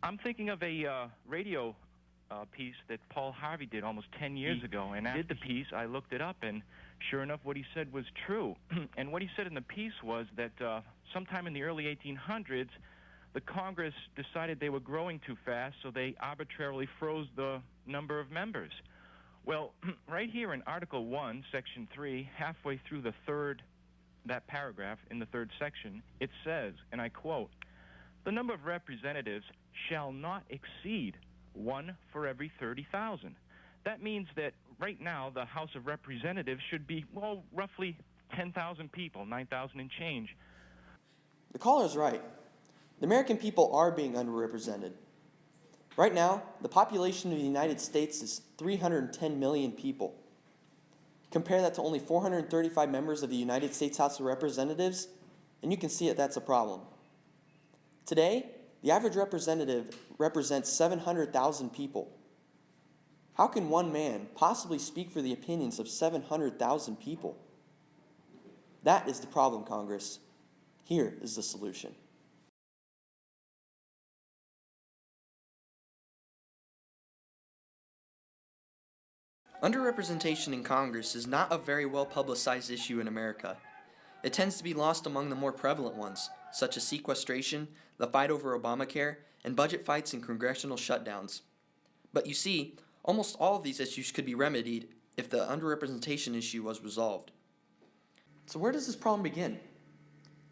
I'm thinking of a radio piece that Paul Harvey did almost 10 years ago. And after he did the piece, I looked it up, and sure enough, what he said was true. And what he said in the piece was that sometime in the early 1800s, the Congress decided they were growing too fast, so they arbitrarily froze the number of members. Well, right here in Article 1, Section 3, halfway through that paragraph in the third section, it says, and I quote, "The number of representatives shall not exceed 1 for every 30,000. That means that right now the House of Representatives should be, well, roughly 10,000 people, 9,000 and change. The caller's right. The American people are being underrepresented. Right now, the population of the United States is 310 million people. Compare that to only 435 members of the United States House of Representatives, and you can see that's a problem. Today, the average representative represents 700,000 people. How can one man possibly speak for the opinions of 700,000 people? That is the problem, Congress. Here is the solution. Underrepresentation in Congress is not a very well-publicized issue in America. It tends to be lost among the more prevalent ones, such as sequestration, the fight over Obamacare, and budget fights and congressional shutdowns. But you see, almost all of these issues could be remedied if the underrepresentation issue was resolved. So where does this problem begin?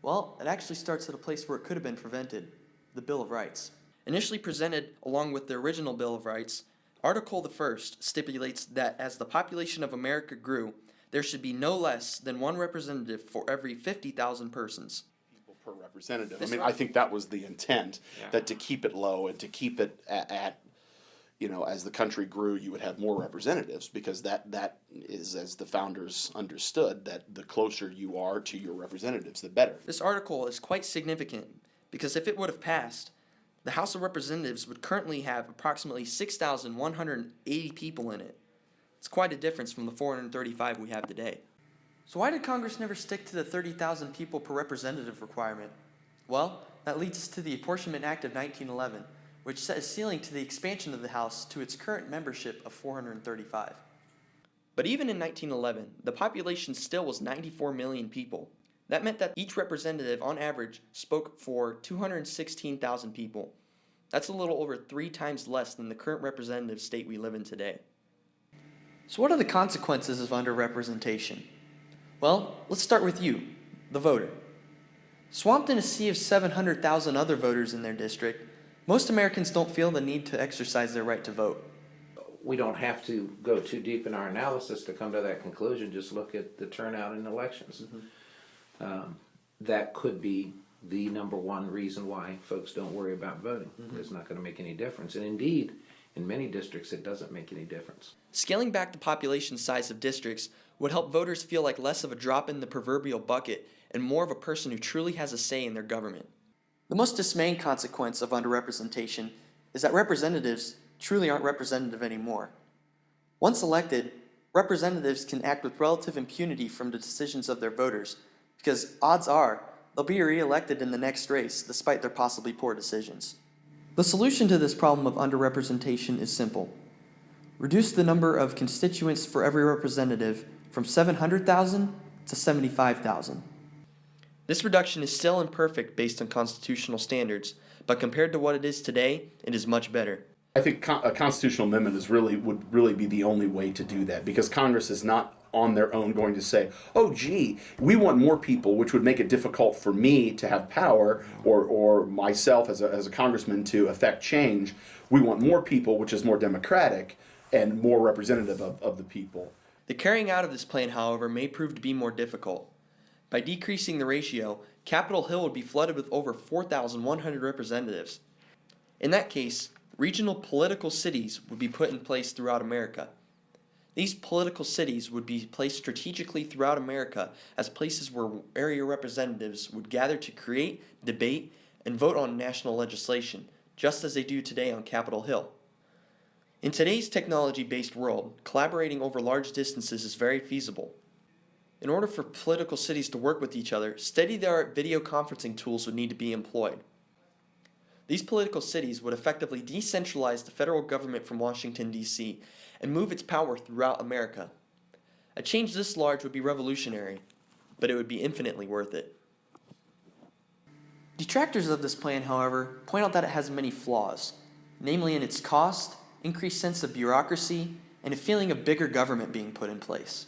Well, it actually starts at a place where it could have been prevented, the Bill of Rights. Initially presented along with the original Bill of Rights, Article the 1st stipulates that as the population of America grew, there should be no less than one representative for every 50,000 persons. People per representative. I think that was the intent, that to keep it low and to keep it at as the country grew, you would have more representatives, because that is, as the founders understood, that the closer you are to your representatives, the better. This article is quite significant because if it would have passed, the House of Representatives would currently have approximately 6,180 people in it. It's quite a difference from the 435 we have today. So why did Congress never stick to the 30,000 people per representative requirement? Well, that leads us to the Apportionment Act of 1911, which set a ceiling to the expansion of the House to its current membership of 435. But even in 1911, the population still was 94 million people. That meant that each representative, on average, spoke for 216,000 people. That's a little over 3 times less than the current representative state we live in today. So what are the consequences of underrepresentation? Well, let's start with you, the voter. Swamped in a sea of 700,000 other voters in their district, most Americans don't feel the need to exercise their right to vote. We don't have to go too deep in our analysis to come to that conclusion. Just look at the turnout in elections. That could be the number one reason why folks don't worry about voting. It's not going to make any difference. And indeed, in many districts, it doesn't make any difference. Scaling back the population size of districts would help voters feel like less of a drop in the proverbial bucket and more of a person who truly has a say in their government. The most dismaying consequence of underrepresentation is that representatives truly aren't representative anymore. Once elected, representatives can act with relative impunity from the decisions of their voters, because odds are they'll be re-elected in the next race despite their possibly poor decisions. The solution to this problem of underrepresentation is simple. Reduce the number of constituents for every representative from 700,000 to 75,000. This reduction is still imperfect based on constitutional standards, but compared to what it is today, it is much better. I think a constitutional amendment would really be the only way to do that, because Congress is not on their own going to say, oh gee, we want more people, which would make it difficult for me to have power, or myself as a congressman to affect change. We want more people, which is more democratic and more representative of the people. The carrying out of this plan, however, may prove to be more difficult. By decreasing the ratio, Capitol Hill would be flooded with over 4,100 representatives. In that case, regional political cities would be put in place throughout America. These political cities would be placed strategically throughout America as places where area representatives would gather to create, debate, and vote on national legislation, just as they do today on Capitol Hill. In today's technology-based world, collaborating over large distances is very feasible. In order for political cities to work with each other, state-of-the-art video conferencing tools would need to be employed. These political cities would effectively decentralize the federal government from Washington, D.C., and move its power throughout America. A change this large would be revolutionary, but it would be infinitely worth it. Detractors of this plan, however, point out that it has many flaws, namely in its cost, increased sense of bureaucracy, and a feeling of bigger government being put in place.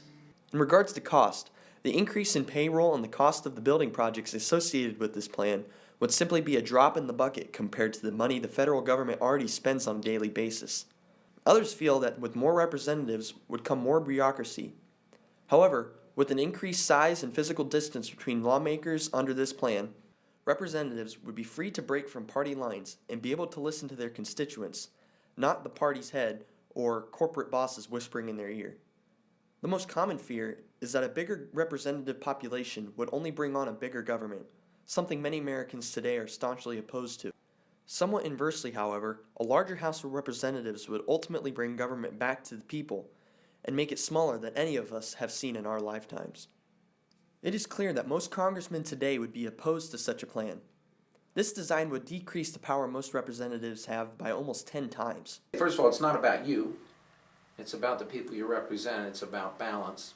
In regards to cost, the increase in payroll and the cost of the building projects associated with this plan would simply be a drop in the bucket compared to the money the federal government already spends on a daily basis. Others feel that with more representatives would come more bureaucracy. However, with an increased size and physical distance between lawmakers under this plan, representatives would be free to break from party lines and be able to listen to their constituents, not the party's head or corporate bosses whispering in their ear. The most common fear is that a bigger representative population would only bring on a bigger government, something many Americans today are staunchly opposed to. Somewhat inversely, however, a larger House of Representatives would ultimately bring government back to the people and make it smaller than any of us have seen in our lifetimes. It is clear that most congressmen today would be opposed to such a plan. This design would decrease the power most representatives have by almost 10 times. First of all, it's not about you. It's about the people you represent. It's about balance.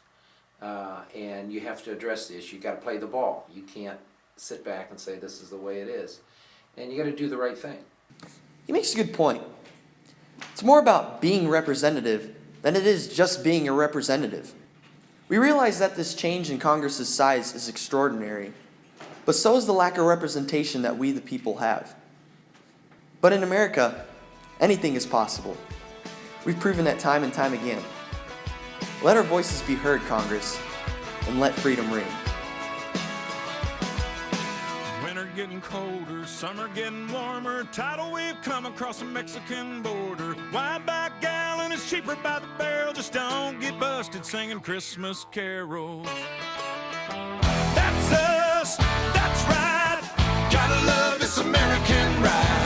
And you have to address the issue. You got to play the ball. You can't sit back and say this is the way it is. And you got to do the right thing. He makes a good point. It's more about being representative than it is just being a representative. We realize that this change in Congress's size is extraordinary, but so is the lack of representation that we the people have. But in America, anything is possible. We've proven that time and time again. Let our voices be heard, Congress, and let freedom ring. Winter getting colder, summer getting warmer, tidal wave come across the Mexican border. Wide back gallon is cheaper by the barrel, just don't get busted singing Christmas carols. That's us, that's right, gotta love this American ride.